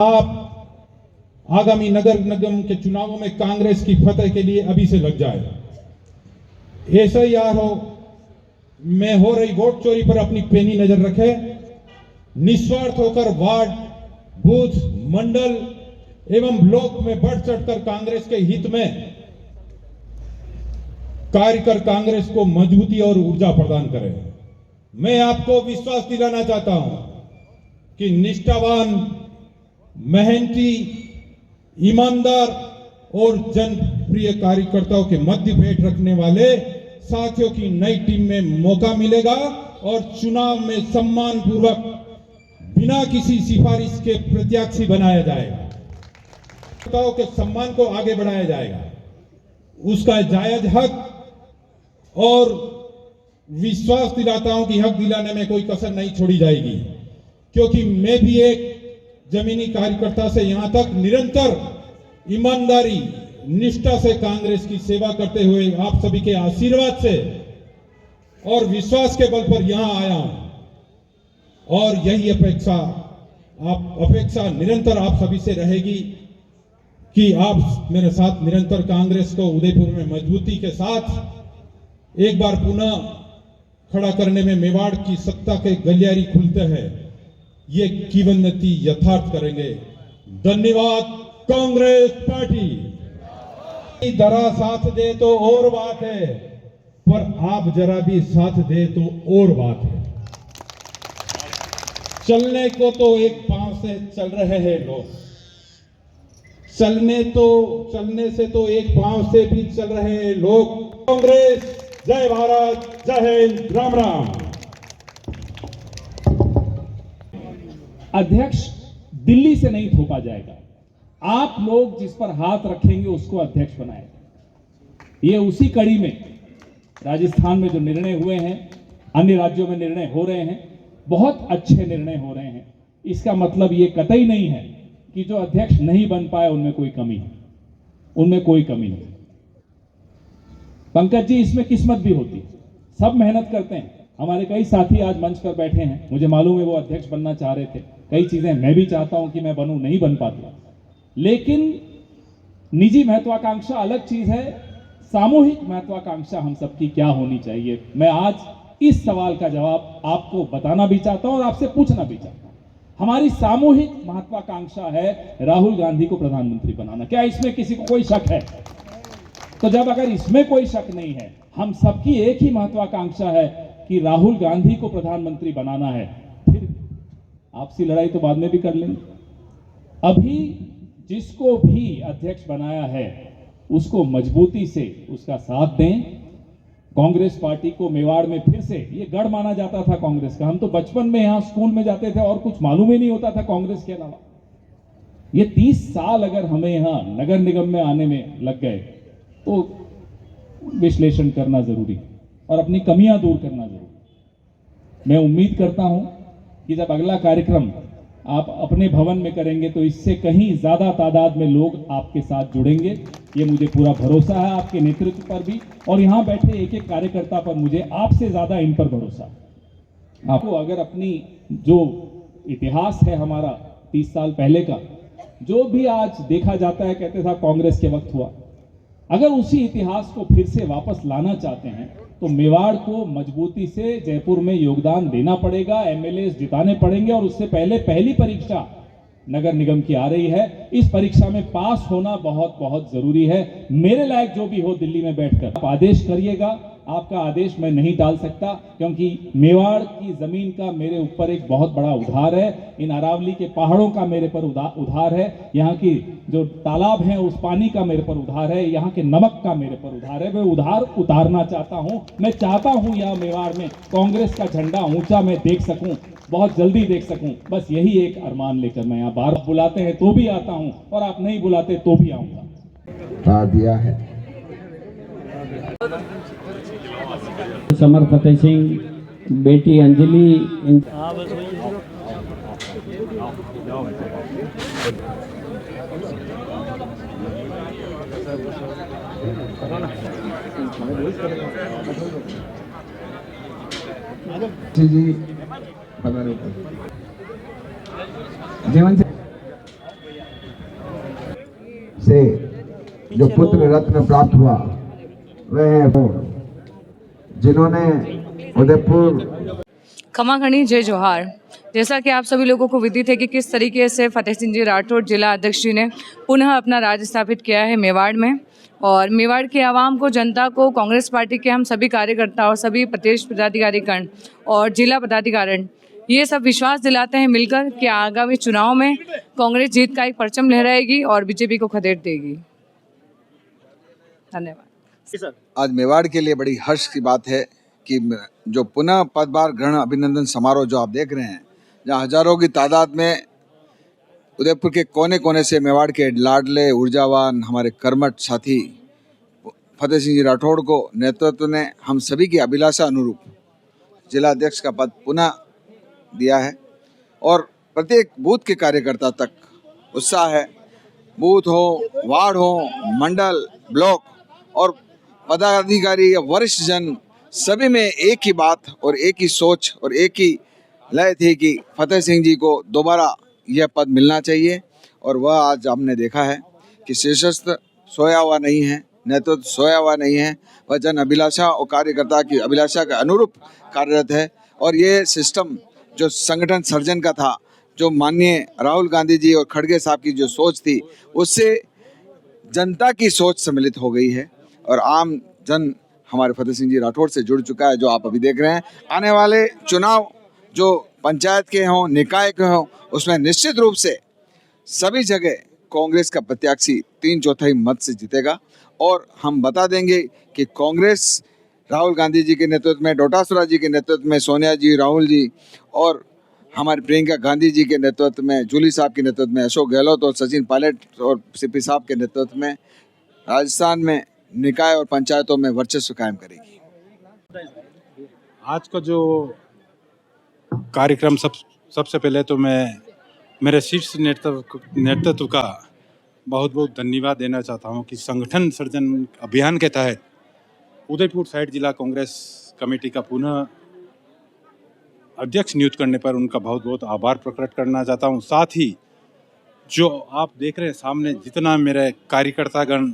आप आगामी नगर निगम के चुनावों में कांग्रेस की फतह के लिए अभी से लग जाए। ऐसा ही यार में हो रही वोट चोरी पर अपनी पैनी नजर रखे, निस्वार्थ होकर वार्ड, बूथ, मंडल एवं ब्लॉक में बढ़ चढ़कर कांग्रेस के हित में कार्य कर कांग्रेस को मजबूती और ऊर्जा प्रदान करें। मैं आपको विश्वास दिलाना चाहता हूं कि निष्ठावान, मेहनती, ईमानदार और जनप्रिय कार्यकर्ताओं के मध्य भेंट रखने वाले साथियों की नई टीम में मौका मिलेगा और चुनाव में सम्मान पूर्वक बिना किसी सिफारिश के प्रत्याशी बनाया जाएगा। कार्यकर्ताओं के सम्मान को आगे बढ़ाया जाएगा, उसका जायज हक और विश्वास दिलाता हूं कि हक दिलाने में कोई कसर नहीं छोड़ी जाएगी, क्योंकि मैं भी एक जमीनी कार्यकर्ता से यहां तक निरंतर ईमानदारी, निष्ठा से कांग्रेस की सेवा करते हुए आप सभी के आशीर्वाद से और विश्वास के बल पर यहां आया हूं और यही अपेक्षा निरंतर आप सभी से रहेगी कि आप मेरे साथ निरंतर कांग्रेस को उदयपुर में मजबूती के साथ एक बार पुनः खड़ा करने में मेवाड़ की सत्ता के गलियारी खुलते हैं, ये किवन्नति यथार्थ करेंगे। धन्यवाद कांग्रेस पार्टी। जरा साथ दे तो और बात है, पर आप जरा भी साथ दे तो और बात है। चलने को तो एक पांव से चल रहे हैं लोग, चलने से तो एक पांव से भी चल रहे हैं लोग। कांग्रेस जय भारत, जय हिंद, राम राम। अध्यक्ष दिल्ली से नहीं थोपा जाएगा, आप लोग जिस पर हाथ रखेंगे उसको अध्यक्ष बनाएगा। ये उसी कड़ी में राजस्थान में जो निर्णय हुए हैं, अन्य राज्यों में निर्णय हो रहे हैं, बहुत अच्छे निर्णय हो रहे हैं। इसका मतलब ये कतई नहीं है कि जो अध्यक्ष नहीं बन पाए उनमें कोई कमी है, उनमें कोई कमी नहीं। पंकज जी, इसमें किस्मत भी होती है, सब मेहनत करते हैं। हमारे कई साथी आज मंच पर बैठे हैं, मुझे मालूम है वो अध्यक्ष बनना चाह रहे थे। कई चीजें मैं भी चाहता हूं कि मैं बनूं, नहीं बन पाती, लेकिन निजी महत्वाकांक्षा अलग चीज है, सामूहिक महत्वाकांक्षा हम सबकी क्या होनी चाहिए। मैं आज इस सवाल का जवाब आपको बताना भी चाहता हूं और आपसे पूछना भी चाहता हूं। हमारी सामूहिक महत्वाकांक्षा है राहुल गांधी को प्रधानमंत्री बनाना। क्या इसमें किसी को कोई शक है? तो जब अगर इसमें कोई शक नहीं है, हम सबकी एक ही महत्वाकांक्षा है कि राहुल गांधी को प्रधानमंत्री बनाना है, फिर आपसी लड़ाई तो बाद में भी कर लेंगे। अभी जिसको भी अध्यक्ष बनाया है उसको मजबूती से उसका साथ दें। कांग्रेस पार्टी को मेवाड़ में फिर से, ये गढ़ माना जाता था कांग्रेस का। हम तो बचपन में यहां स्कूल में जाते थे और कुछ मालूम ही नहीं होता था कांग्रेस के अलावा। ये 30 साल अगर हमें यहां नगर निगम में आने में लग गए तो विश्लेषण करना जरूरी और अपनी कमियां दूर करना जरूरी। मैं उम्मीद करता हूं कि जब अगला कार्यक्रम आप अपने भवन में करेंगे तो इससे कहीं ज्यादा तादाद में लोग आपके साथ जुड़ेंगे। ये मुझे पूरा भरोसा है आपके नेतृत्व पर भी, और यहां बैठे एक एक कार्यकर्ता पर मुझे आपसे ज्यादा इन पर भरोसा है। आपको अगर अपनी जो इतिहास है हमारा 30 साल पहले का, जो भी आज देखा जाता है, कहते था कांग्रेस के वक्त हुआ, अगर उसी इतिहास को फिर से वापस लाना चाहते हैं तो मेवाड़ को मजबूती से जयपुर में योगदान देना पड़ेगा, एमएलए जिताने पड़ेंगे। और उससे पहले पहली परीक्षा नगर निगम की आ रही है, इस परीक्षा में पास होना बहुत बहुत जरूरी है। मेरे लायक जो भी हो दिल्ली में बैठकर आप आदेश करिएगा, आपका आदेश मैं नहीं टाल सकता, क्योंकि मेवाड़ की जमीन का मेरे ऊपर एक बहुत बड़ा उधार है। इन अरावली के पहाड़ों का मेरे पर उधार है, यहाँ की जो तालाब है उस पानी का मेरे पर उधार है, यहाँ के नमक का मेरे पर उधार है। मैं उधार उतारना चाहता हूँ। मैं चाहता हूँ यहाँ मेवाड़ में कांग्रेस का झंडा ऊंचा मैं देख सकूं, बहुत जल्दी देख सकूं। बस यही एक अरमान लेकर मैं यहाँ बाहर, बुलाते हैं तो भी आता हूँ और आप नहीं बुलाते तो भी आऊंगा। दिया है समर फतेह सिंह, बेटी अंजलि, जी पधारे। जेवण से जो पुत्र रत्न प्राप्त हुआ वह है वो जिन्होंने उदयपुर खमाखणी जय जोहार। जैसा कि आप सभी लोगों को विदित है कि किस तरीके से फतेह सिंह जी राठौड़ जिला अध्यक्ष जी ने पुनः अपना राज स्थापित किया है मेवाड़ में, और मेवाड़ के आवाम को, जनता को, कांग्रेस पार्टी के हम सभी कार्यकर्ता और सभी प्रदेश पदाधिकारीगण और जिला पदाधिकारीगण ये सब विश्वास दिलाते हैं मिलकर कि आगामी चुनाव में कांग्रेस जीत का एक परचम लहराएगी और बीजेपी को खदेड़ देगी। धन्यवाद। आज मेवाड़ के लिए बड़ी हर्ष की बात है कि जो पुनः पदभार ग्रहण अभिनंदन समारोह जो आप देख रहे हैं, जहां हजारों की तादाद में उदयपुर के कोने कोने से मेवाड़ के लाडले ऊर्जावान हमारे कर्मठ साथी फतेह सिंह जी राठौड़ को नेतृत्व ने हम सभी की अभिलाषा अनुरूप जिला अध्यक्ष का पद पुनः दिया है, और प्रत्येक बूथ के कार्यकर्ता तक उत्साह है। बूथ हो, वार्ड हो, मंडल, ब्लॉक और पदाधिकारी या वरिष्ठ जन सभी में एक ही बात और एक ही सोच और एक ही लय थी कि फतेह सिंह जी को दोबारा यह पद मिलना चाहिए। और वह आज हमने देखा है कि शीर्षस्थ सोया हुआ नहीं है, नेतृत्व सोया हुआ नहीं है, वह जन अभिलाषा और कार्यकर्ता की अभिलाषा के अनुरूप कार्यरत है। और ये सिस्टम जो संगठन सर्जन का था, जो माननीय राहुल गांधी जी और खड़गे साहब की जो सोच थी, उससे जनता की सोच सम्मिलित हो गई है और आम जन हमारे फतेह सिंह जी राठौड़ से जुड़ चुका है, जो आप अभी देख रहे हैं। आने वाले चुनाव जो पंचायत के हों, निकाय के हों, उसमें निश्चित रूप से सभी जगह कांग्रेस का प्रत्याशी 3/4 मत से जीतेगा। और हम बता देंगे कि कांग्रेस राहुल गांधी जी के नेतृत्व में, डोटासरा जी के नेतृत्व में, सोनिया जी, राहुल जी और हमारी प्रियंका गांधी जी के नेतृत्व में, जूली साहब के नेतृत्व में, अशोक गहलोत और सचिन पायलट और सीपी साहब के नेतृत्व में राजस्थान में निकाय और पंचायतों में वर्चस्व कायम करेगी। आज का जो कार्यक्रम सबसे पहले तो मैं मेरे शीर्ष नेतृत्व का बहुत बहुत धन्यवाद देना चाहता हूं कि संगठन सर्जन अभियान के तहत उदयपुर साइड जिला कांग्रेस कमेटी का पुनः अध्यक्ष नियुक्त करने पर उनका बहुत बहुत आभार प्रकट करना चाहता हूं। साथ ही जो आप देख रहे हैं सामने, जितना मेरे कार्यकर्तागण,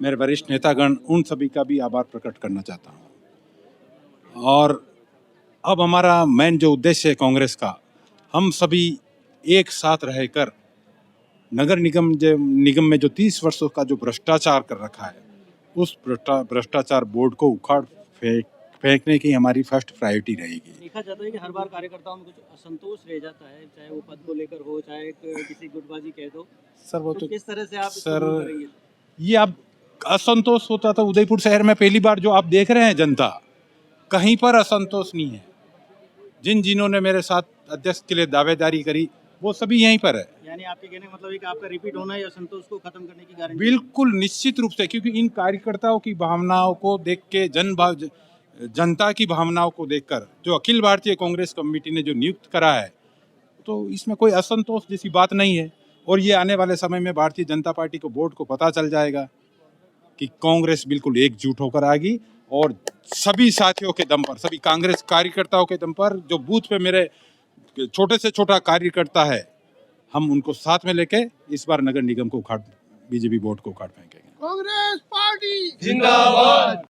मेरे वरिष्ठ नेतागण, उन सभी का भी आभार प्रकट करना चाहता हूं। और अब हमारा मेन जो उद्देश्य है कांग्रेस का, हम सभी एक साथ रहकर नगर निगम में जो 30 वर्षों का जो भ्रष्टाचार कर रखा है, उस भ्रष्टाचार बोर्ड को उखाड़ फेंकने की हमारी फर्स्ट प्रायोरिटी रहेगी। देखा जाता है कि हर बार कार्यकर्ताओं में कुछ असंतोष रह जाता है, चाहे वो पद को लेकर हो, चाहे किसी गुटबाजी कह दो। सर वो तो किस तरह से आप सर ये अब असंतोष होता था उदयपुर शहर में पहली बार जो आप देख रहे हैं, जनता कहीं पर असंतोष नहीं है। जिन्होंने मेरे साथ अध्यक्ष के लिए दावेदारी करी वो सभी यहीं पर है। यानी आपके कहने का मतलब है कि आपका रिपीट होना या असंतोष को खत्म करने की गारंटी? बिल्कुल निश्चित रूप से, क्योंकि इन कार्यकर्ताओं की भावनाओं को देख के, जनता की भावनाओं को देखकर जो अखिल भारतीय कांग्रेस कमेटी ने जो नियुक्त करा है, तो इसमें कोई असंतोष जैसी बात नहीं है। और ये आने वाले समय में भारतीय जनता पार्टी को, बोर्ड को पता चल जाएगा कि कांग्रेस बिल्कुल एकजुट होकर आएगी और सभी साथियों के दम पर, सभी कांग्रेस कार्यकर्ताओं के दम पर, जो बूथ पे मेरे छोटे से छोटा कार्यकर्ता है, हम उनको साथ में लेके इस बार नगर निगम को बीजेपी बोर्ड को उखाड़ फेंकेंगे। कांग्रेस पार्टी जिंदाबाद।